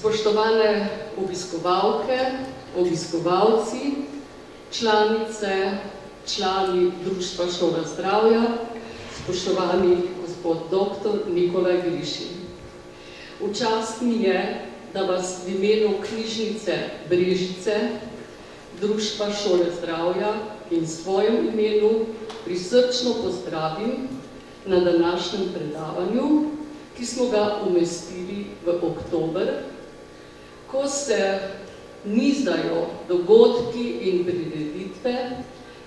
Spoštovane obiskovalke, obiskovalci, članice, člani Društva Šola zdravja, spoštovani gospod dr. Nikolaj Grišin. V čast mi je, da vas v imenu Knjižnice Brežice, Društva Šole zdravja in svojem imenu prisrčno pozdravim na današnjem predavanju, ki smo ga umestili v oktober, ko se nizdajo dogodki in prireditve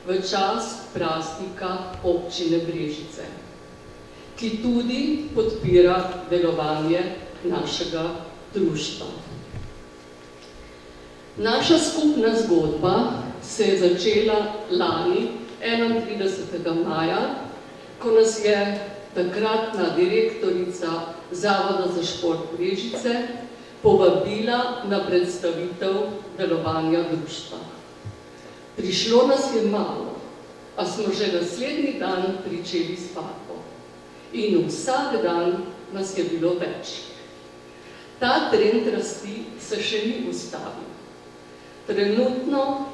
v čast praznika občine Brežice, ki tudi podpira delovanje našega društva. Naša skupna zgodba se je začela lani 31. maja, ko nas je takratna direktorica Zavoda za šport Brežice povabila na predstavitev delovanja društva. Prišlo nas je malo, a smo že naslednji dan pričeli s vadbo. In vsak dan nas je bilo več. Ta trend rasti se še ni ustavil. Trenutno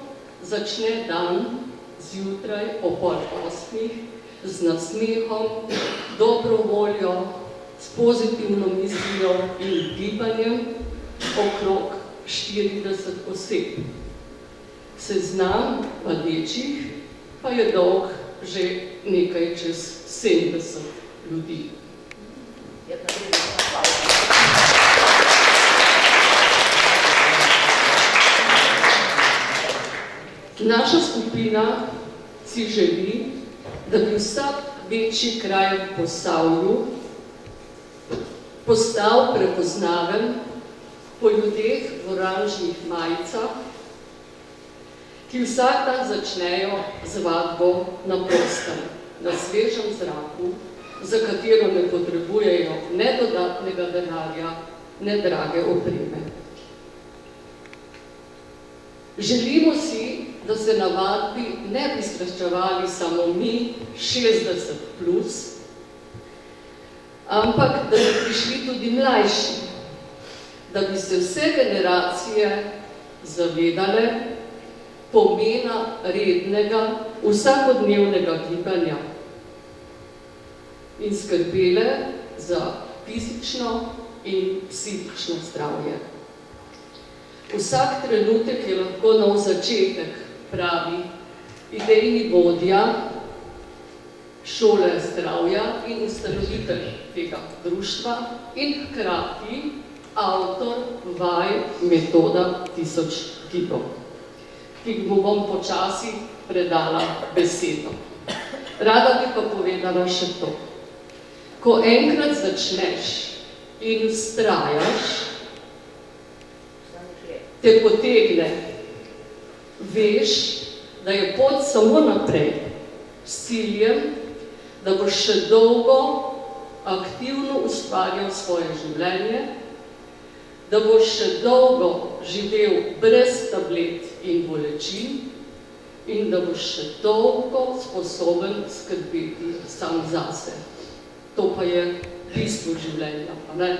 začne dan zjutraj o 7:30 z nasmehom, dobro voljo, s pozitivno mislijo in gibanjem okrog 40 oseb. Seznam vadečih pa je dolg že nekaj čez 70 ljudi. Naša skupina si želi, da bi vsak večji kraj v Posavju postal prepoznaven po ljudeh v oranžnih majicah, ki vsak dan začnejo z vadbo na prostem, na svežem zraku, za katero ne potrebujejo ne dodatnega denarja, ne drage opreme. Želimo si, da se na vadbi ne bi srečevali samo mi, 60+, ampak da bi prišli tudi mlajši, da bi se vse generacije zavedale pomena rednega, vsakodnevnega gibanja in skrbele za fizično in psihično zdravje. Vsak trenutek je lahko nov začetek, pravi idejni vodja Šole zdravja in ustanovitelj tega društva in hkrati avtor vaj metoda 1000 gibov, ki mu bom počasi predala besedo. Rada bi pa povedala še to. Ko enkrat začneš in vztrajaš, te potegne, veš, da je pot samo naprej, s ciljem, da boš še dolgo aktivno ustvarjal svoje življenje, da boš še dolgo živel brez tablet in bolečin in da boš še dolgo sposoben skrbeti sam zase. To pa je bistvo življenja, pa ne?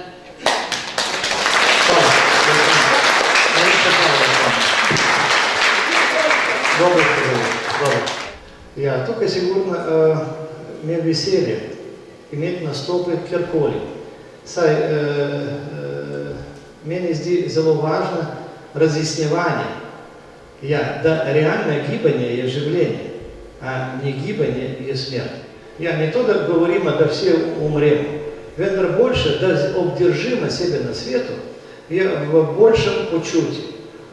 Dobro. Ja, tukaj sigurno me veselje imeti nastope kjerkoli. Saj meni zdi zelo važno razjasnjevanje, da realno gibanje je življenje, a ne gibanje je smrt. Ja, ne to, da govorimo, da vsi umremo, vendar boljše, da obdržimo sebe na svetu, je v boljšem počutju,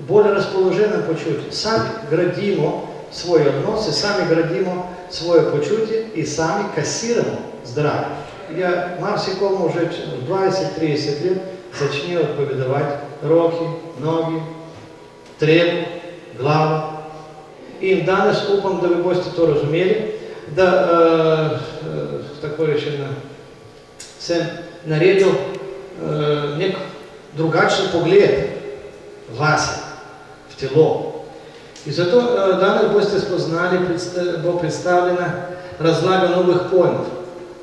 bolj razpoloženem počutju. Sami gradimo svoje odnose, sami gradimo svoje počutje in sami kasiramo zdravje. Ja, marsikomu že 20-30 let začnejo odpovedovati roki, nogi, trebuh, glava. In danes upam, da vi boste to razumeli, da tako rečeno sem naredil nek drugačen pogled vase, v telo. In zato danes boste spoznali, bo predstavljena razlaga novih pojmov.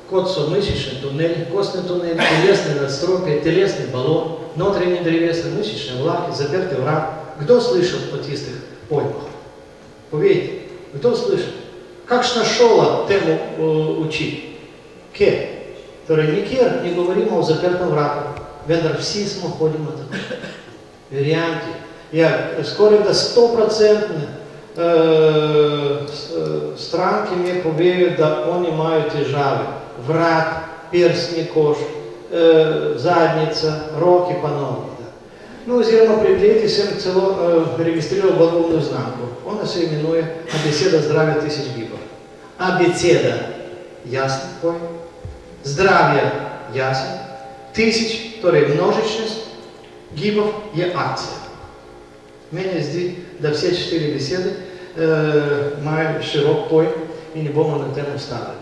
kot so mišični tunel, kostni tunel, telesne nadstropje, telesni balon, notranji drevesne, mišične vlake, zaprti vrat. Kdo slišal o tistih pojmah? Povejte, kdo slišal? Kakšna šola temu uči? Kje? Torej, nikjer ne govorimo o zaprtem vratu, vendar vsi smo hodimo tako. Verjamte. Ja, skoraj da 100% stranki mi povejo, da oni imajo težave. Vrat, prsni koš, zadnjica, roki pa nogi. No, oziroma pred leti sem celo registriral blagovno znamko. Ona se imenuje Abeceda zdravja 1000 gibov. Abeceda, jasen pojem, zdravje, jasen, 1000, torej množičnost, gibov je akcija. Meni zdi, da vse 4 besede imajo širok pojem in ne bomo na tem ustavili.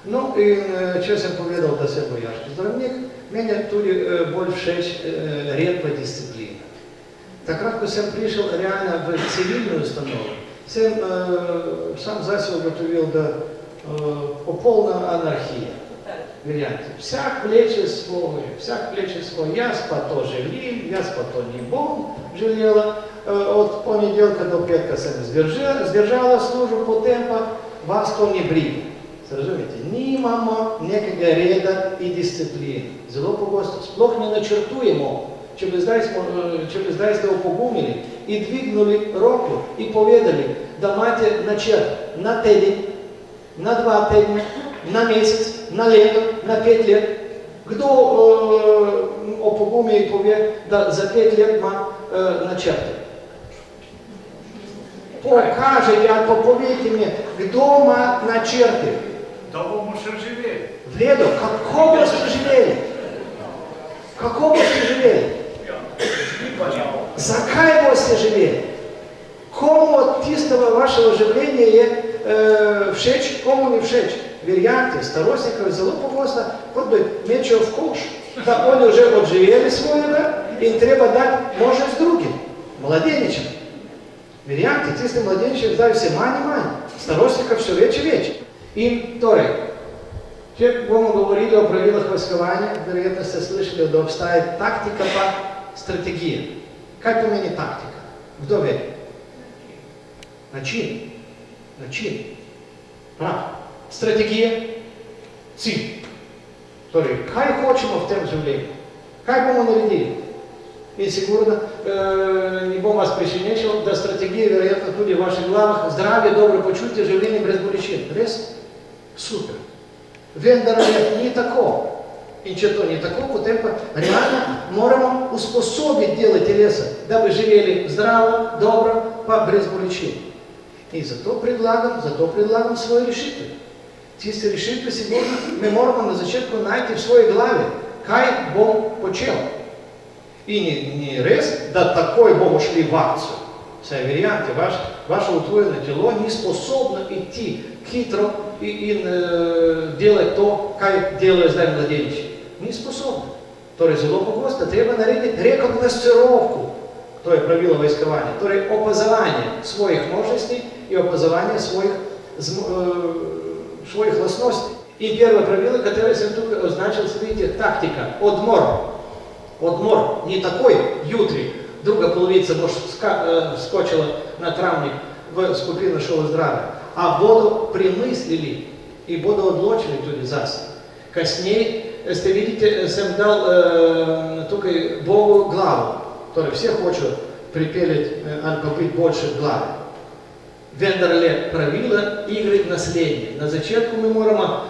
No, in če sem povedal, da sem vojaški zdravnik, meni je tudi bolj všeč red pa disciplina. Takrat, ko sem prišel realno v civilno ustanovo, sem sam zase ugotovil, da popolna anarhija. Verjamte, vsak vleče svoje, jaz pa to želim, jaz pa to ne bom želela. Od ponedeljka do petka sem zdržala službo, potem pa vas to ne briga. Razumete, nimamo nekega reda in discipline. Zelo pogosto sploh ne načrtujemo. Če bi zdaj ste opogumili in dvignuli roko in povedali, da imate načrt na teden, na 2 tedne, na mesec, na leto, na 5 let, kdo opogumi in pove, da za 5 let ima načrte? Pokažite ali pa povejte mi, kdo ima načrte? Da bomo še živeli. Vledo, kako boste živeli? Kako boste živeli? Zakaj boste živeli? Komu od tistega vašega življenja je všeč, komu ni všeč? Verjamte, starostnikov je zelo pogosto, kot da mečejo v koš, da oni že odživeli svojega in treba dati možnost drugim, mladeničem. Verjamte, tiste mladeničem zdaj vse manj in manj, starostnikov še več in več. In torej, če bomo govorili o pravilah vojskovanja, verjetno ste slišali, da obstaja taktika pa strategija. Kaj pomeni taktika? Kdo ve? Način. Prav. Strategija, cilj. Torej, kaj hočemo v tem življenju? Kaj bomo naredili? In sigurno ne bom vas presenečal, da strategija verjetno tudi v vaših glavah zdravje, dobro počutje, življenje brez bolečin. Res? Super. Vendar ni tako. In če to ni tako, potem pa realno moramo usposobiti dele telesa, da bi živeli zdravo, dobro, pa brez bolečin. In zato predlagam svoje rešitve. Tiste rešitve sigurno mi moramo na začetku najti v svoji glavi, kaj bom počel. In ni res, da takoj bomo šli v akcijo. Saj verjamte, vaše utrujeno telo ni sposobno iti hitro in delati to, kaj delajo zdaj mladeniči. Ni sposobno. Torej, zelo pogosto treba narediti rekognoscirovku. To je pravilo vojskovanja. Torej, opazovanje svojih možnosti in opazovanje svojih lastnosti. In prvo pravilo, katero sem tukaj označil, se vidite, taktika, odmor, ni takoj, jutri, druga polovica boš skočila na travnik v skupino šolo zdravja, a bodo premislili in bodo odločili tudi zase. Kasneje, ste vidite, sem dal tukaj Bogu glavo, torej vse hočejo pripeljati ali pa biti boljše glave. Vendar le pravila igre naslednje. Na začetku mi moramo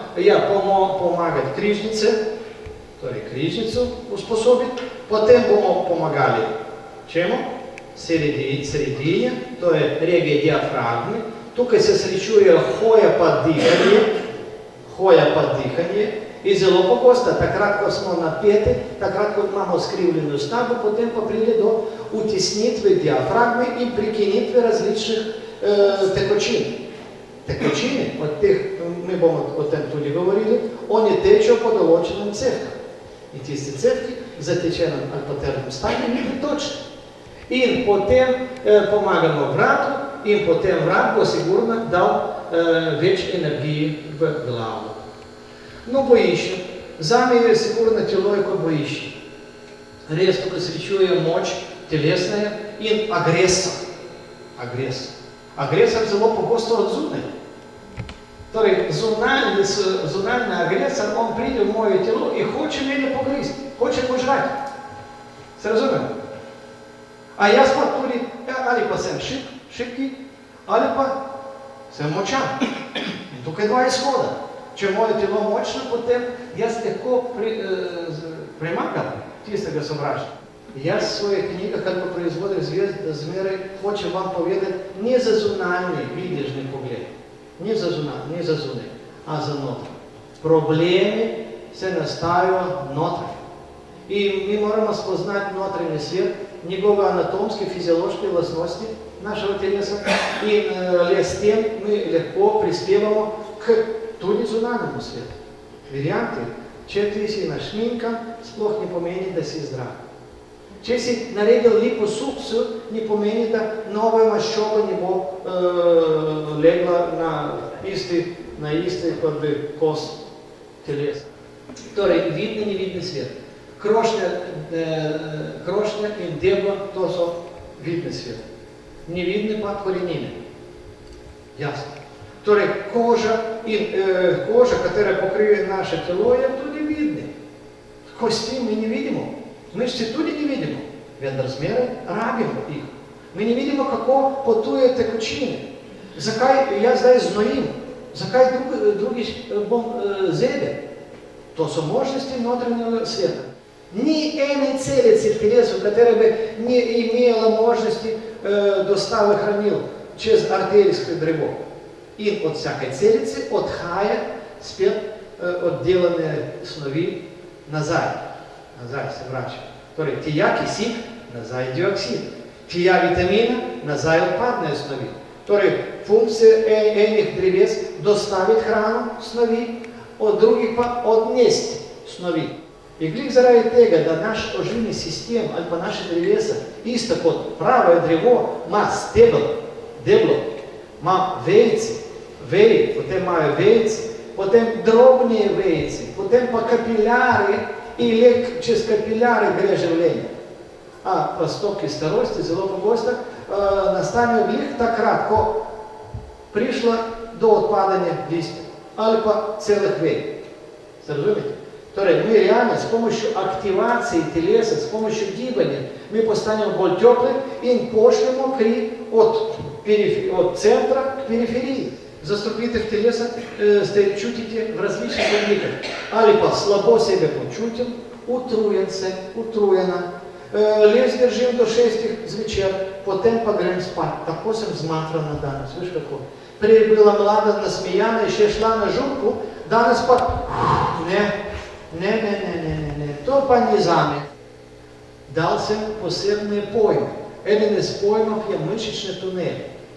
pomagati križnice, torej križnico usposobiti, potem bomo pomagali čemu? Sredinje, to je regije diafragme. Tukaj se srečujejo hoja pa dihanje in zelo pogosto, takrat, ko smo napeti, takrat, ko imamo skrivljeno stavbo, potem pa pride do utisnitve diafragme in prekinitve različnih tekočin. Tekočine, od teh, mi bomo o tem tudi govorili, oni tečejo po določenem cevku. In tisti cevki v zatečenem ali paternem stanju ni točni. In potem pomagamo vratu in potem vrat bo sigurno dal več energije v glavo. Но боище. Заме je sigurno telo je kot boiще. Res tukaj se čuje moč telesna in agresor. Agresor zelo pogosto od zunaj. Torej, zunanji agresor, on pride v moje telo in hoče mene pogristi, hoče požrati. Se razumem? A jaz pa tudi, ali pa sem šibki, ali pa sem močan. In tukaj dva izhoda. Če je moje telo močno, potem jaz lahko premagam tistega sovražnika. Jaz v svojih knjigah, ali pa proizvodih zmeraj hočem vam povedati, ne za zunanji videžni pogled, ne za zunaj, a za noter. Problemi se nastajajo noter. In mi moramo spoznati notranji svet, njegove anatomske, fiziološke lastnosti našega telesa in le s tem mi lahko prispevamo k tudi zunanjemu svetu. Verjamete, če ti si našminkan, sploh ne pomeni, da si zdrav. Če si naredil liposukcijo, ne pomeni, da nova maščoba ne bo legla na isti kot bi kos telesa. Torej, vidni, nevidni svet. Krošnja in deblo, to so vidni svet. Nevidni pa korenine. Jasno. Torej, koža, katera pokriva naše telo, je tudi vidni. Kosti mi ne vidimo. Mišice tudi ne vidimo, vendar zmeraj rabimo jih. Mi ne vidimo, kako potuje tekočine. Zakaj jaz zdaj znojim? Zakaj drugič bom zebe? To so možnosti notranjega sveta. Ni ene celice v telesu, katera bi ni imela možnosti dostave hranil čez arterijsko drevo. In od vsake celice odhaja spet oddelane snovi nazaj. Nazaj se vrača. Torej, tija kisik, nazaj dioksid. Tija vitamina, nazaj odpadne snovi. Torej, funkcija enih dreves dostaviti hrano snovi, od drugih pa odnesti snovi. In glih zaradi tega, da naš oživni sistem ali pa naše drevesa, isto kot pravo drevo, ima deblo, ima vejci, potem imajo vejci, potem drobnije vejci, potem pa kapilari in le čez kapilare gre življenje. A pa stoki starosti zelo pogosto nastanejo glih takrat, ko prišla do odpadanja listja ali pa celih vej. Se razumete? Torej, mi realno s pomočjo aktivacije telesa, s pomočjo gibanja, mi postanemo bolj topli in pošljemo kri od centra k periferiji. Zastrupitev telesa ste čutite v različnih oblikah. Ali pa slabo sebe počutim, utrujen se, utrujena, le zdržim do 6 zvečer, potem pa grem spat. Tako sem zmatrana danes, veš kako. Prej je bila mlada nasmejana in še šla na žurku, danes pa ne, to pa ni zame. Dal sem posebne pojme. Eden iz pojmov je mišični tunel.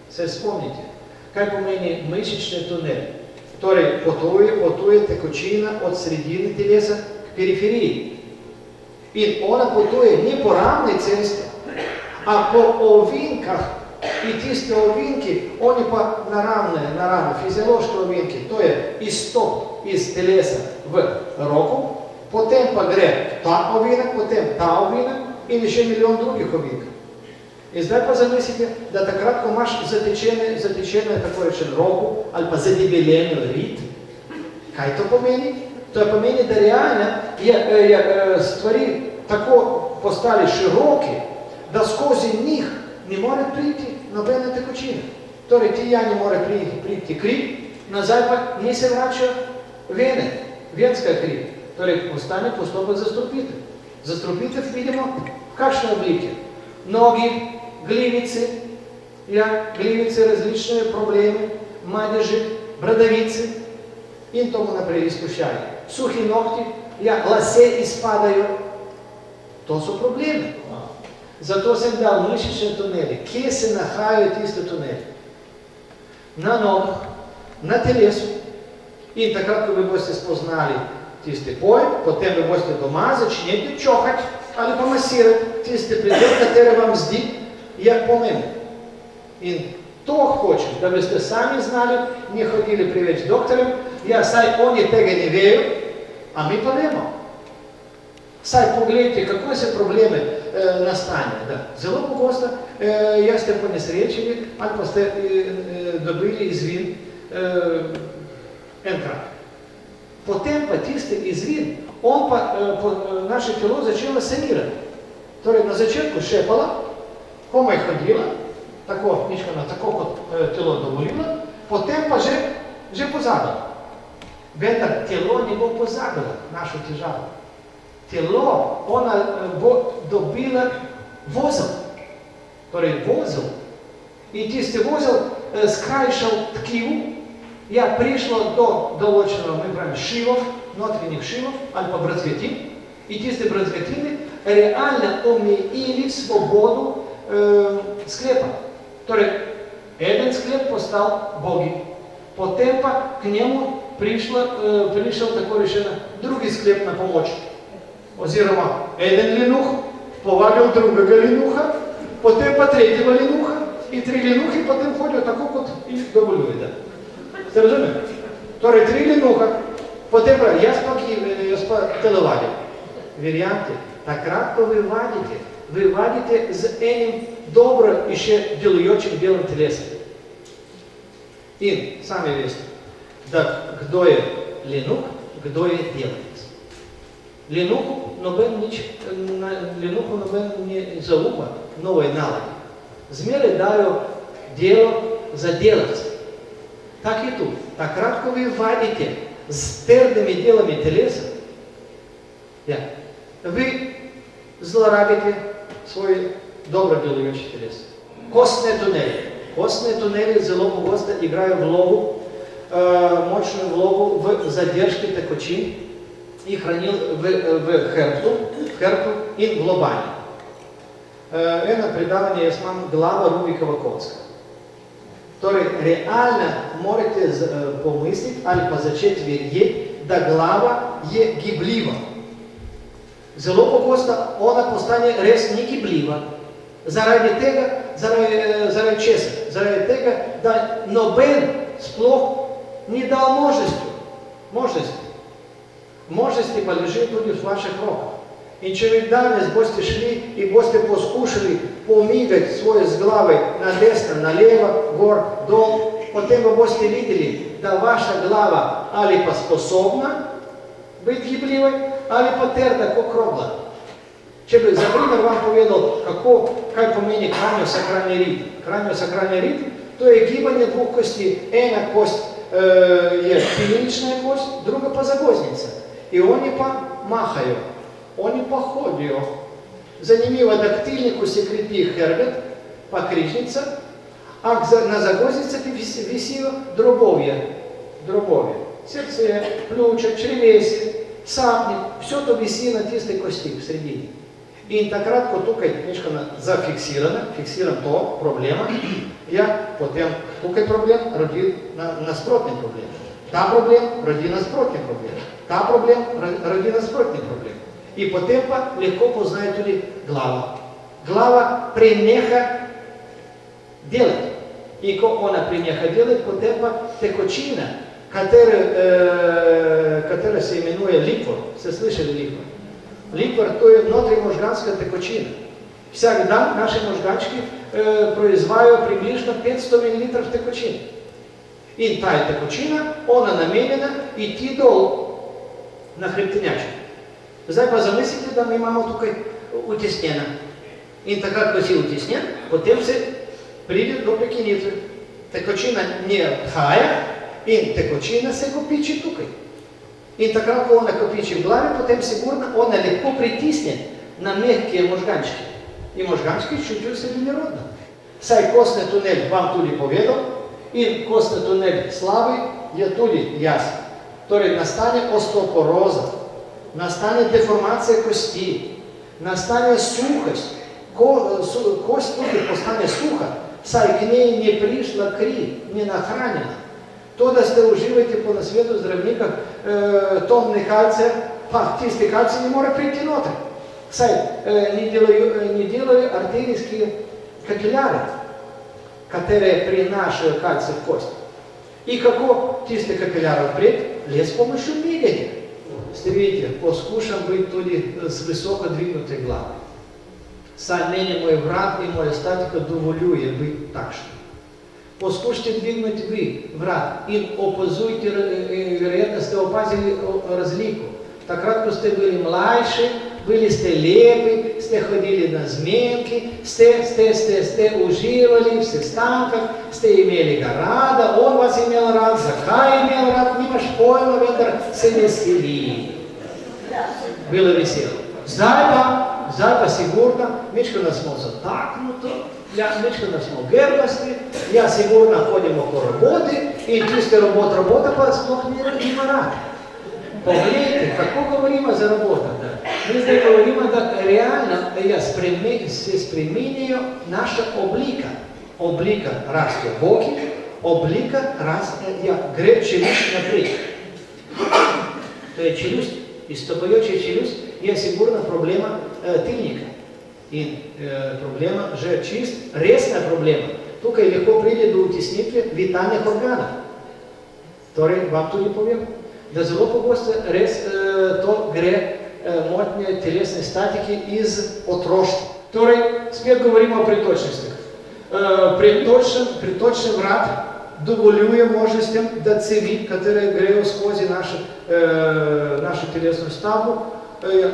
Se spomnite, kaj pomeni mišični tunel? Torej, potuje tekočina od sredine telesa k periferiji. In ona potuje ni po ravni cesti, a po ovinkah. In tiste ovinki, oni pa naravne, fiziološke ovinki, to je izstop iz telesa v roko, potem pa gre ta ovinek, potem ta ovinek in še milijon drugih ovinkov. In zdaj pa zamislite, da takrat, ko imaš zatečeno tako rečen roko ali pa zadebeljeno rit, kaj to pomeni? To pomeni, da realno je stvari tako postali široki, da skozi njih ne more priti nobene tekočine. Torej, ti ne more priti kri, nazaj pa ne se vračajo vene, venska kri. Torej, postane postopek zastrupitev. Zastrupitev vidimo v kakšne oblike. Nogi, glivice, glivice različne probleme, madeži, bradavice in tomu naprej izkušajo. Suhi nokti, lase izpadajo. To so probleme. Zato sem dal mišične tuneli. Kje se nahajajo tiste tuneli? Na nogah, na telesu. In takrat, ko vi boste spoznali tiste pojem, potem vi boste doma začnete čohati ali pa masirati tiste predel, katere vam zdi, je pomembno. In to hočem, da biste sami znali, ne hodili preveč doktorjem, saj oni tega ne vejo, a mi pa vemo. Saj pogledajte, kako se probleme nastane. Da. Zelo pogosto jaz ste ponesrečili ali pa ste dobili izvin enkrat. Potem pa tisti izvin, on pa naše telo začelo sanirati. Torej na začetku šepala, komaj hodila, tako, mišljena, tako kot telo dovolila, potem pa že pozabila. Vendar telo ne bo pozabila našo težavo. Telo, ona bo dobila vozel. Torej vozel. In tisti vozel skrajšal tkivu, ja, prišlo do določeno, mi pravim, šivov, notranjih šivov ali pa brazvetin. In tiste brazvetine realno omejili svobodu sklepa. Torej, eden sklep postal bogi. Potem pa k njemu prišel tako rešena drugi sklep na pomoč. Oziroma, eden lenuh povabil drugega lenuha, potem pa tretjega lenuha in 3 lenuhi potem hodijo tako, kot jih dovoljuje. Ste razumeli? Torej, 3 lenuha, potem pravi, jaz pa telovadim. Verjamte, takrat, ko vi vadite z enim dobro in še delujočim delom telesa. In sami veste, da kdo je lenuh, kdo je delavec. Lenuhu noben ne zaupa nove nalage. Zmeraj dajo delo za delavce. Tak je tu. Takrat, ko vi vadite z trdimi delami telesa, ja, vi zlorabite svoje dobro delujoče teles. Kostne tuneli. Kostne tuneli zelo pogosto igrajo močno vlogo v zadržki tekočin in hranil v hrbtu in v lobanji. Eno predavanje jaz imam glava Rubikova kocka. Torej, realno morate pomisliti ali pa začeti verjeti, da glava je gibljiva. Zelo pogosto ona postane res negibljiva. Zaradi tega, zaradi česa? Zaradi tega, da noben sploh ni dal možnosti. Možnosti pa leži tudi v vaših rokah. In če vi danes boste šli in boste poskušali pomigati svoje z glave na desno, na levo, gor, dol, potem boste videli, da vaša glava ali pa sposobna biti gibljiva, ali pa trda kot krogla. Če bi za primer vam povedal, kaj pomeni kraniosakralni ritem. Kraniosakralni ritem, to je gibanje dveh kosti. Ena kost je pilična kost, druga pa zagoznica. In oni pa mahajo, oni pa hodijo. Zanimivo, daktilniku se krepi hrbet, pa križnica, a na zagoznici visijo drobovje. Srce, pljuča, črevesje, sapnik, vse to visi na tiste kosti v sredini. In takrat, ko tukaj fiksiram to problema, ja, potem tukaj problem rodi nasprotni problem. Ta problem rodi nasprotni problem. Ta problem rodi nasprotni problem. In potem pa lahko poznajo tudi glava. Glava preneha delati. In ko ona preneha delati, potem pa tekočina, katera se imenuje likvor. Ste slišali likvor? Likvor, to je notranjomožganska tekočina. Vsak dan naše možgančki proizvajajo približno 500 ml tekočine. In ta je tekočina, ona namenjena iti dol na hrbtenjačo. Zdaj pa zamislite, da mi imamo tukaj utesnjena. In takrat, ko si utesnjen, potem se pride do prekinitve. Tekočina ne odhaja in tekočina se kopiči tukaj. In takrat, ko ona kopiči v glavi, potem sigurno ona lepo pritisne na mehke možgančke. In možgančki čutijo se nerodno. Saj kostni tunel vam tudi povedal in kostni tunel slabi je tudi jasen. Torej, nastane osteoporoza, nastane deformacija kosti, nastane suhost, kost tudi postane suha, saj k njej ne prišla kri, ne nahranjena. To, da ste uživajte po nasvetu zdravnika tomne kalce, pa tisti kalci ne more priti noter. Saj ne delajo arterijski kapilare, katere prinašajo kalce v kost. In kako tiste kapilare odpreti? Le s pomočjo miganja. видите, поскушам быть туди с високо двигнутой главой. Сам мене мой врат и моя статика доволює быть такшим. Поскушайте двигнуть вы врат и опозуйте, вероятно, сте опазили разлику. Так кратко сте были младши, были сте лепи, сте ходили на зменки, сте уживали в сестанках, сте имели горада, он вас имел рад, Закай имел рад, нимаш пойма, вендер се весели. Было весело. Зайба сигурно, мечка нас мол затакнуто, мечка нас мол гербасти, я сигурно ходим около работы, и чистая работа сплох не рад. Погледайте, како говоримо за работа. Мы здесь говорим, да реально се спременяю наша облика. Облика расте боки, облика расте гре челюсть напред. То есть челюсть, истоpojoča челюсть, je sigurno problema tilnika. In problema, že čist resna problema. Tukaj lahko pride do utisnitve vitalnih organov. Torej, vam tudi povem, da zelo pogosto res to gre motnje telesne statike iz otroštva. Torej, spet govorimo o pretočnostih. Pretočni vrat dovoljuje možnostim, da cevi, katere grejo skozi našo telesno stavbo,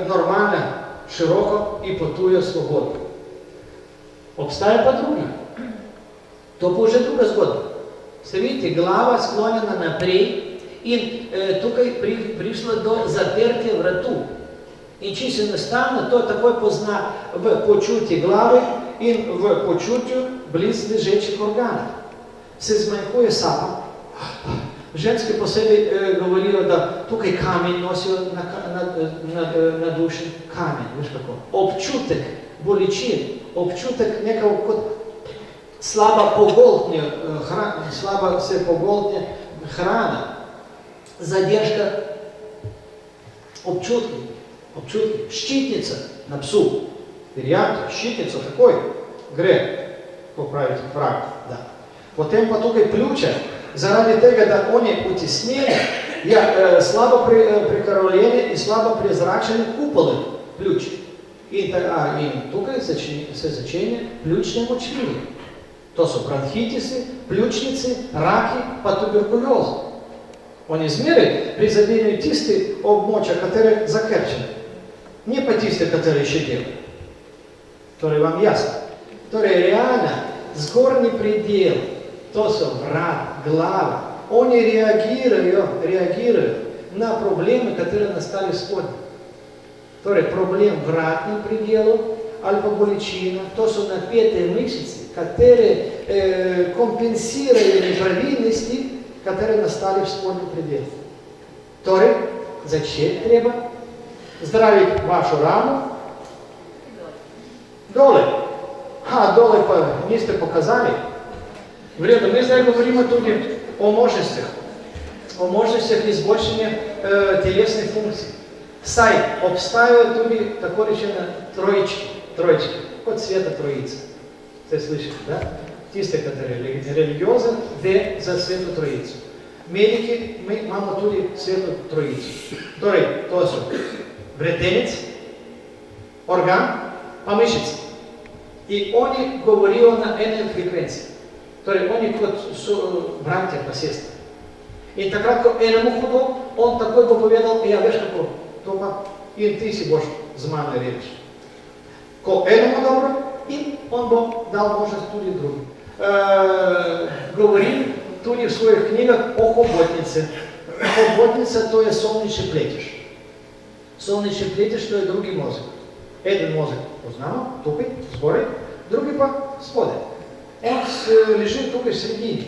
normalno, široko in potujejo svobodno. Obstaja pa druga. To bo že druga zgodba. Se vidite, glava sklonjena naprej in tukaj prišlo do zaprtja vratu. In čisto enostavno to takoj pozna v počutju glave in v počutju blizu ležečih organov. Se zmanjkuje sapa. Ženske posebej govorijo, da tukaj kamen nosijo na duši. Kamen, veš kako. Občutek bolečin, občutek nekako kot slaba se pogoltnje hrana, zadržka občutki, ščitnica na psu. Verjamete, ščitnico takoj gre, ko pravite, prav, da. Potem pa tukaj pljuče, zaradi tega, da on je utisnjen, slabo prekrvljenje in slabo prezračene kupole pljuč. In tukaj se začenja pljučne močnine. To so bronhitisi, pljučnici, raki, pa tuberkuloza. Oni zmeraj prizadenejo tiste območja, katere zakrčene. Ne pa tiste, katere še delajo. Torej vam jasno. Torej realno, zgornji predel, to so vrat, glava. Oni reagirajo na probleme, katere nastali spodnji. Torej problem vratnim predelom ali pa bolečina, to so napete mišice, katere kompensirajo nepravilnosti, katere nastali v spodnjem predelu. Torej, začeti treba zdraviti vašo ramo. Dole. Dole pa niste pokazali. Vredno, mi zdaj govorimo tudi o možnostih. O možnostih izboljšanja telesnih funkcij. Saj obstajajo tudi tako rečene trojčki, kot sveta trojica. Ste slišali, da? Tiste, katere religioze, ve za sveto trojico. Mediki, mi imamo tudi sveto trojico. Torej, to so vretenec, organ, pa mišice. In oni govorijo na enem frekvenciji. Torej, oni kot so bratje pa sestre. In takrat, ko enemu hudo, on takoj bo povedal, ja, veš kako, to pa, in ti si boš z mano reči. Ko enemu dobro, in on bo dal možnost tudi drugim. Govorim tudi v svojih knjigah o hobotnice. Hobotnica to je solnični pletež. Solnični pletež to je drugi mozek. Eden mozek poznamo, tukaj, zgoraj, drugi pa spodaj. On leži tukaj v sredini.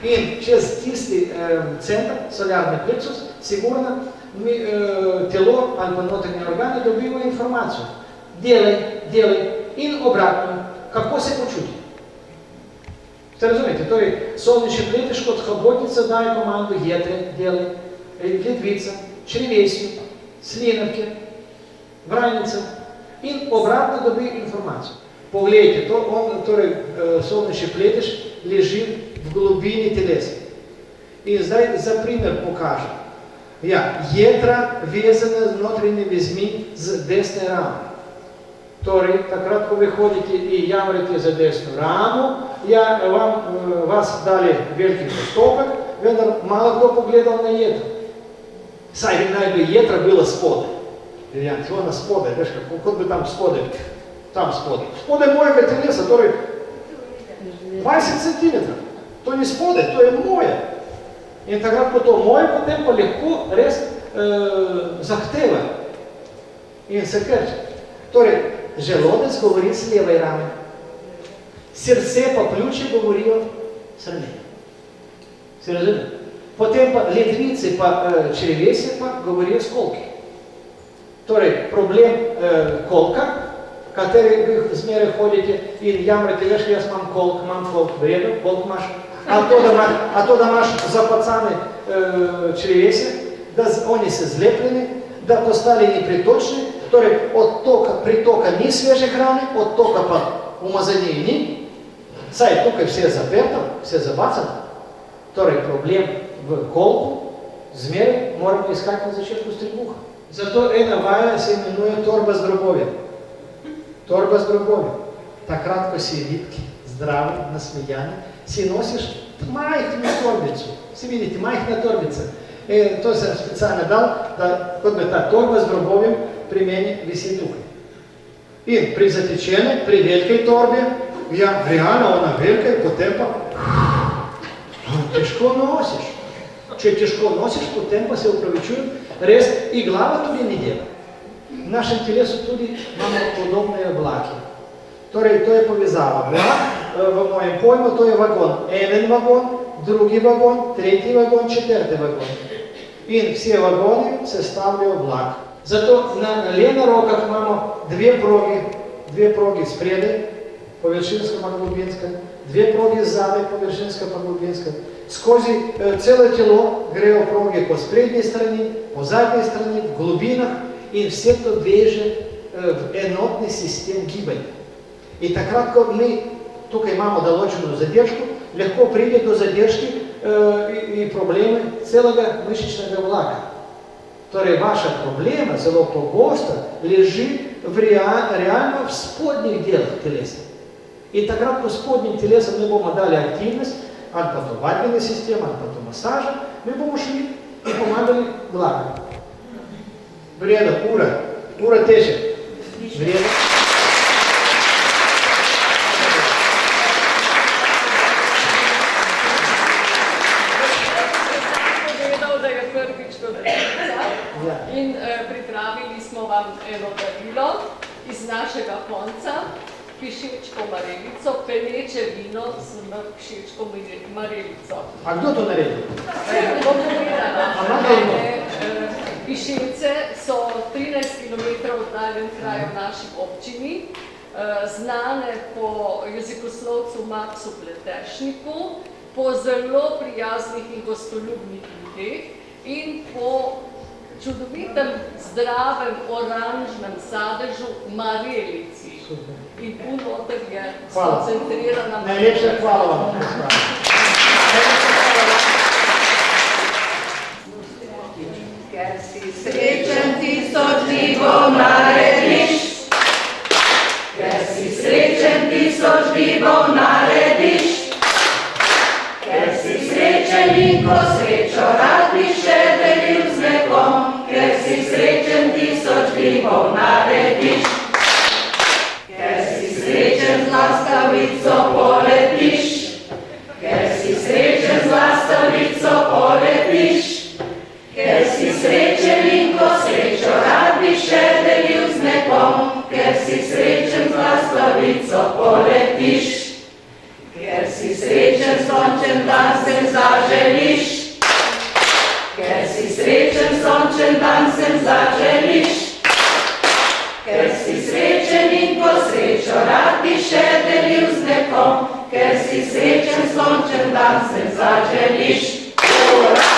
In čez tisti center, solarni plexus, sigurno telo ali pa notranje organe dobivajo informacijo. Delaj in obratno, kako se počuti. Ste razumete? Torej, solnični pletež kot hobotnica daje komando jedre, delaj, ledvica, črevesju, slinavke, vrajnica in obratno dobi informacijo. Poglejte, torej, solnični pletež leži v globini telesa. In zdaj za primer pokažem. Ja, jedra vezane z notranjimi vezmi z desne rame. Torej, takrat, ko vi hodite in jamrate za desno ramo, ja, vas dali veliki postopek, vendar malo kdo pogledal na jedro. Saj naj bi jedra bila spodaj. Ja, ti ona spodaj, veš, kot bi tam spodaj, Spodaj mojega telesa, torej 20 cm. To ni spodaj, to je moje. In takrat, ko to moje, potem pa lahko res zahteva in se krče. Torej, želodec govori s leve rame, srce pa pljuče govorijo s rame. Se razumem? Potem pa ledvice pa črevesje pa govorijo s kolki. Torej, problem kolka, kateri vi zmeraj hodite in jamrate, veš, jaz imam kolk, vredno, kolk imaš, a to, da imaš zapacane črevesje, da oni se zlepljeni, da postali nepritočni, torej od pritoka ni sveže hrane, od toka pa umazanije ni, saj tukaj vse je zapeto, vse je zabacano. Torej, problem v kolku zmeraj moramo iskati na začetku stribuha. Zato ena vaja se imenuje torba z drobovjem. Torba z drobovjem. Takrat, ko si vitki, zdravi, nasmejani, si nosiš majhno torbico. Si vidite, majhna torbica. To sem specialno dal, da kot bi ta torba z drobovjem pri meni visi tukaj. In pri zatečene, pri velikej torbi, ja, realno ona velika in potem pa težko nosiš. Če težko nosiš, potem pa se upravičujem, res i glava tudi ni dela. V našem telesu tudi imamo podobne vlake. Torej, to je povezava. Vlak, v mojem pojmu, to je vagon. Eden vagon, drugi vagon, tretji vagon, četrti vagon. In vse vagoni sestavljajo vlak. Zato le na rokah imamo dve progi spredaj, površinska pa globinska, dve progi zadaj, površinska pa globinska. Skozi celo telo grejo proge po sprednji strani, po zadnji strani, v globinah in vse to veže v enotni sistem gibanja. In takrat, ko mi tukaj imamo določeno zadržko, lahko pride do zadržki in probleme celega mišičnega vlaka. Torej, vaša problema zelo pogosto leži realno v spodnjih delah telesa. In takrat, ko spodnjim telesom ne bomo dali aktivnost, ali pa to vadbeni sistem, ali pa to masaža, mi bomo šli in pomagali vlakom. Vredo, ura teže. Vredo. In pripravili smo vam eno darilo iz našega konca, pišečko marelico, peneče vino z pišečko marelico. A kdo to naredil? Bom povedala. Pišence so 13 km oddaljen kraj v naši občini, znane po jezikoslovcu Maksu Pleteršniku, po zelo prijaznih in gostoljubnih ljudeh in po čudovitem, zdravem, oranžnem sadežu marelici. In noter je skoncentrirana. Najlepša hvala vam. Ker si srečen, tisoč gibov narediš. Ker si srečen, tisoč gibov narediš. Ker si srečen in ko srečo rad bi še delil z nekom. Ker si srečen, tisoč gibov narediš. Ker si srečen, z lastavico poletiš. Ker si srečen, z lastavico poletiš. Ker si srečen in ko srečo rad bi še delil z nekom. Ker si srečen, z lastavico poletiš. Ker si srečen, sončen dan sem zaželiš. Ker si srečen, sončen dan sem zaželiš. Ker si srečen in ko srečo rad bi še delil z nekom. Ker si srečen, sončen dan sem zaželiš. Ura!